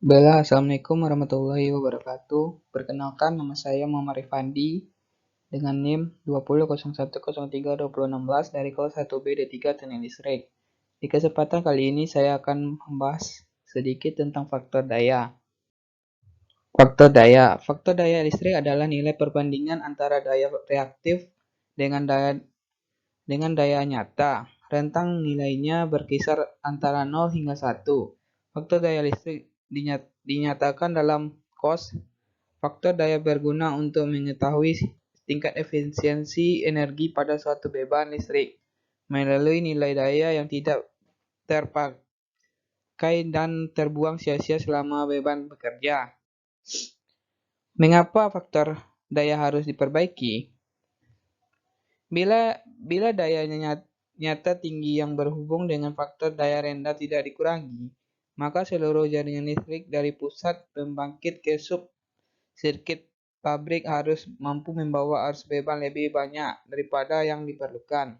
Bella, Assalamualaikum warahmatullahi wabarakatuh. Perkenalkan, nama saya Muhammad Rifandi dengan NIM 20.01.03.2016 dari kelas 1B D3 Teknik Listrik. Di kesempatan kali ini saya akan membahas sedikit tentang faktor daya. Faktor daya listrik adalah nilai perbandingan antara daya reaktif dengan daya nyata. Rentang nilainya berkisar antara 0 hingga 1. Faktor daya listrik dinyatakan dalam cos. Faktor daya berguna untuk mengetahui tingkat efisiensi energi pada suatu beban listrik melalui nilai daya yang tidak terpakai dan terbuang sia-sia selama beban bekerja. Mengapa faktor daya harus diperbaiki? Bila dayanya nyata tinggi yang berhubung dengan faktor daya rendah tidak dikurangi, maka seluruh jaringan listrik dari pusat pembangkit ke sub sirkuit pabrik harus mampu membawa arus beban lebih banyak daripada yang diperlukan.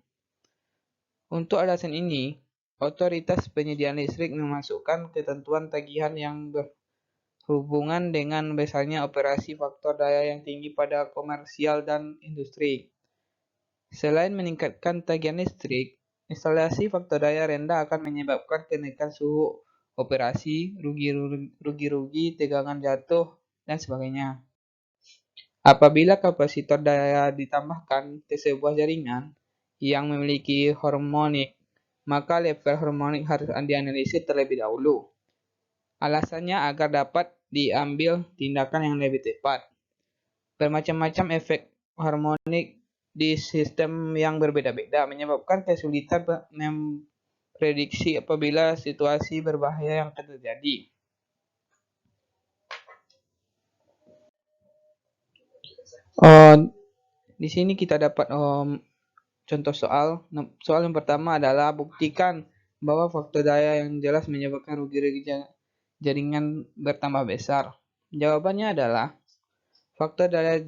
Untuk alasan ini, otoritas penyediaan listrik memasukkan ketentuan tagihan yang berhubungan dengan besarnya operasi faktor daya yang tinggi pada komersial dan industri. Selain meningkatkan tagihan listrik, instalasi faktor daya rendah akan menyebabkan kenaikan suhu operasi, rugi-rugi, tegangan jatuh, dan sebagainya. Apabila kapasitor daya ditambahkan ke sebuah jaringan yang memiliki harmonik, maka level harmonik harus dianalisis terlebih dahulu. Alasannya agar dapat diambil tindakan yang lebih tepat. Bermacam-macam efek harmonik di sistem yang berbeda-beda menyebabkan kesulitan memprediksi apabila situasi berbahaya yang akan terjadi. Di sini kita dapat contoh soal. Soal yang pertama adalah buktikan bahwa faktor daya yang jelas menyebabkan rugi-rugi jaringan bertambah besar. Jawabannya adalah faktor daya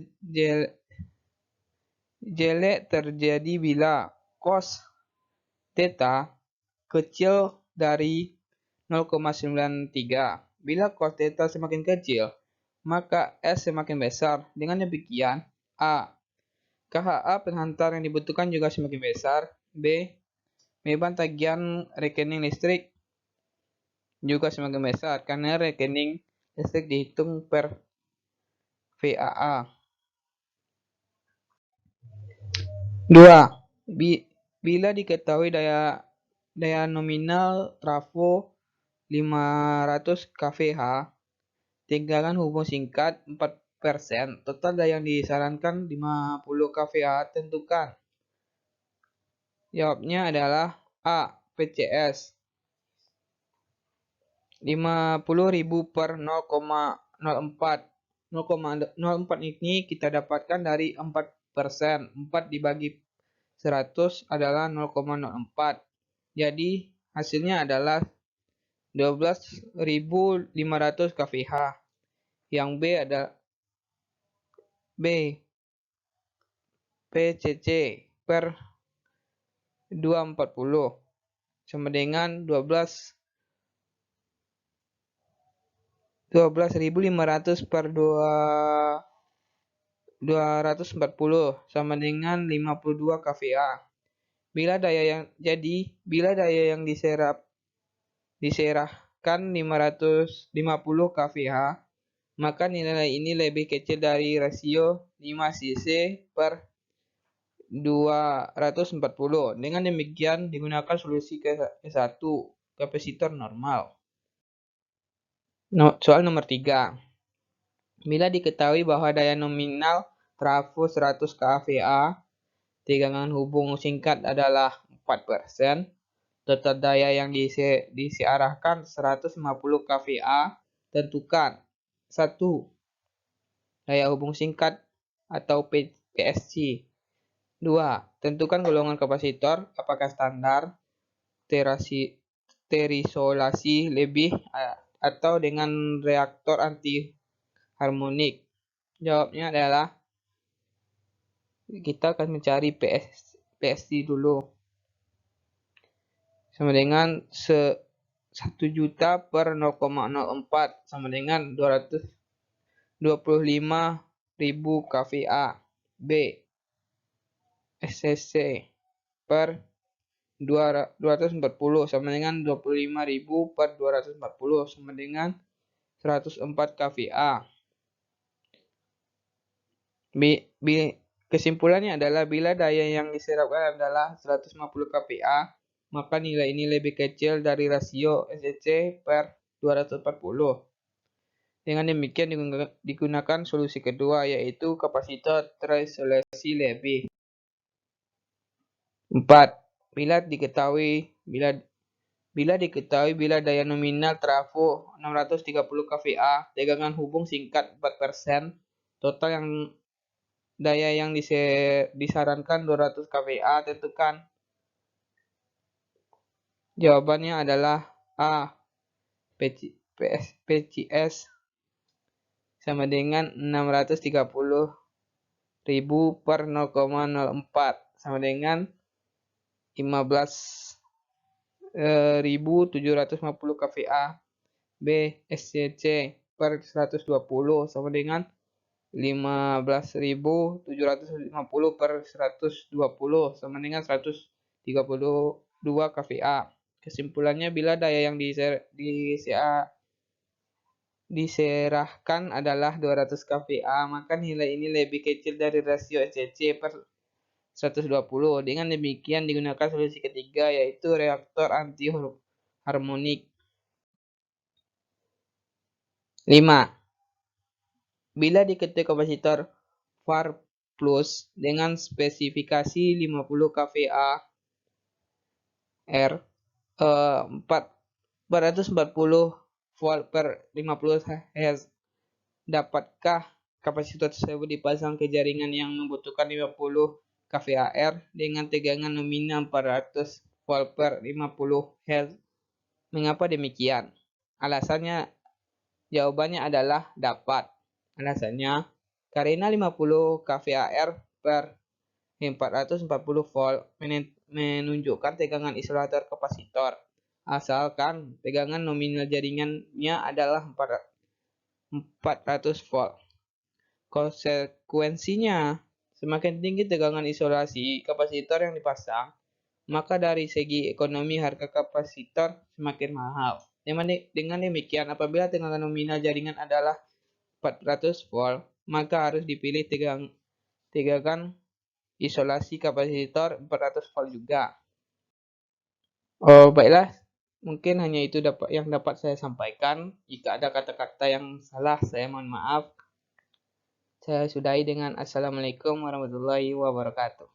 jelek terjadi bila cos theta kecil dari 0,93. Bila cos theta semakin kecil, maka S semakin besar. Dengan demikian, A. KHA penghantar yang dibutuhkan juga semakin besar. B. Beban tagihan rekening listrik juga semakin besar karena rekening listrik dihitung per VAA. 2. Bila diketahui daya nominal trafo 500 kVH, tinggalkan hubung singkat 4%. Total daya yang disarankan 50 kVH tentukan. Jawabnya adalah A. PCS 50.000 per 0,04. 0,04 ini kita dapatkan dari 4%. 4 dibagi 100 adalah 0,04. Jadi hasilnya adalah 12.500 kVH. Yang B ada B PCC per 240 sama dengan 12.500 per 240 sama dengan 52 kVA. Bila daya yang diserahkan 550 kVH, maka nilai ini lebih kecil dari rasio 5 cc per 240. Dengan demikian digunakan solusi ke-1, kapasitor normal. Soal nomor 3. Bila diketahui bahwa daya nominal trafo 100 kVA, tegangan hubung singkat adalah 4%, total daya yang disearahkan 150 kVA, tentukan 1. Daya hubung singkat atau PSC. 2. Tentukan golongan kapasitor, apakah standar, terisolasi lebih, atau dengan reaktor anti harmonik. Jawabnya adalah kita akan mencari PSC dulu. Sama dengan 1 juta per 0,04 sama dengan 225.000 kVA. B. SCC per 240 sama dengan 25.000 per 240 sama dengan 104 kVA. Kesimpulannya adalah bila daya yang diserapkan adalah 150 kVA, maka nilai ini lebih kecil dari rasio SCC per 240. Dengan demikian digunakan solusi kedua, yaitu kapasitor terisolasi lebih. 4. Bila diketahui bila daya nominal trafo 630 kVA, tegangan hubung singkat 4%, total daya yang disarankan 200 kVA, tentukan. Jawabannya adalah A. PCS sama dengan 630.000 per 0,04 sama dengan 15.750 kVA. B. SCC per 120 sama dengan 15.750 per 120 sama dengan 132 kVA. Kesimpulannya, bila daya yang diserahkan adalah 200 kVA, maka nilai ini lebih kecil dari rasio SCC per 120. Dengan demikian digunakan solusi ketiga, yaitu reaktor anti harmonik. 5. Bila diketahui kapasitor VAR plus dengan spesifikasi 50 kVA R 440 volt per 50 Hz, dapatkah kapasitor tersebut dipasang ke jaringan yang membutuhkan 50 kVAR dengan tegangan nominal 400 volt per 50 Hz? Mengapa demikian? Jawabannya adalah dapat. Alasannya, karena 50 kVAR per 440 volt menunjukkan tegangan isolator kapasitor, asalkan tegangan nominal jaringannya adalah 400 volt. Konsekuensinya, semakin tinggi tegangan isolasi kapasitor yang dipasang, maka dari segi ekonomi harga kapasitor semakin mahal. Dengan demikian, apabila tegangan nominal jaringan adalah 400 volt, maka harus dipilih tegangan isolasi kapasitor 400 volt juga. Oh, baiklah. Mungkin hanya itu yang dapat saya sampaikan. Jika ada kata-kata yang salah, saya mohon maaf. Saya sudahi dengan Assalamualaikum warahmatullahi wabarakatuh.